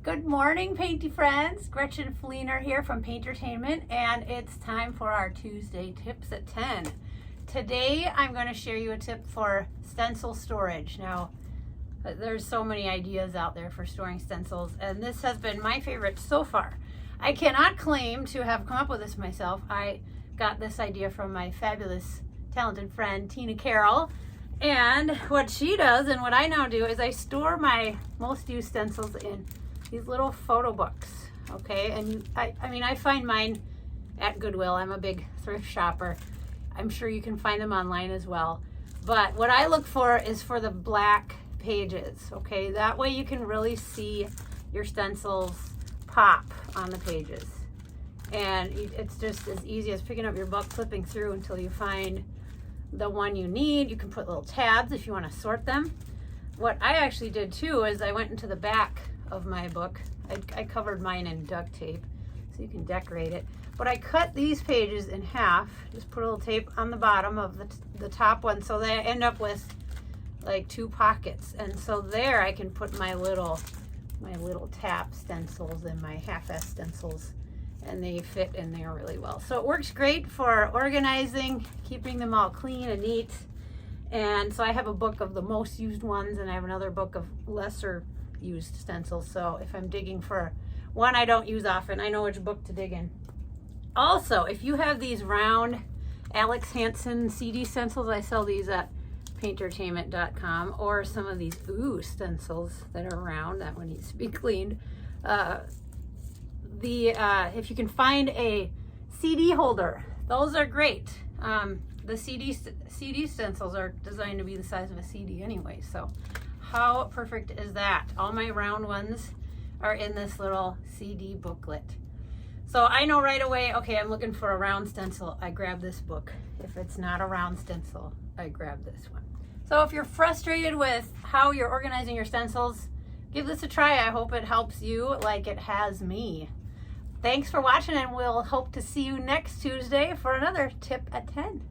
Good morning, painty friends. Gretchen Fleener here from Paintertainment, and it's time for our Tuesday tips at 10. Today, I'm going to share you a tip for stencil storage. Now, there's so many ideas out there for storing stencils, and this has been my favorite so far. I cannot claim to have come up with this myself. I got this idea from my fabulous, talented friend, Tina Carroll. And what she does, and what I now do, is I store my most used stencils in these little photo books, okay? And I find mine at Goodwill. I'm a big thrift shopper. I'm sure you can find them online as well. But what I look for is for the black pages, okay? That way you can really see your stencils pop on the pages. And it's just as easy as picking up your book, flipping through until you find the one you need. You can put little tabs if you want to sort them. What I actually did too is I went into the back of my book. I covered mine in duct tape so you can decorate it. But I cut these pages in half, just put a little tape on the bottom of the top one so that I end up with like two pockets. And so there I can put my little tap stencils and my half-S stencils, and they fit in there really well. So it works great for organizing, keeping them all clean and neat. And so I have a book of the most used ones, and I have another book of lesser used stencils. So if I'm digging for one I don't use often, I know which book to dig in. Also, if you have these round Alex Hansen CD stencils, I sell these at paintertainment.com, or some of these stencils that are round, that one needs to be cleaned. If you can find a CD holder, those are great. The CD stencils are designed to be the size of a CD anyway, so how perfect is that? All my round ones are in this little CD booklet. So I know right away, okay, I'm looking for a round stencil, I grab this book. If it's not a round stencil, I grab this one. So if you're frustrated with how you're organizing your stencils, give this a try. I hope it helps you like it has me. Thanks for watching, and we'll hope to see you next Tuesday for another tip at 10.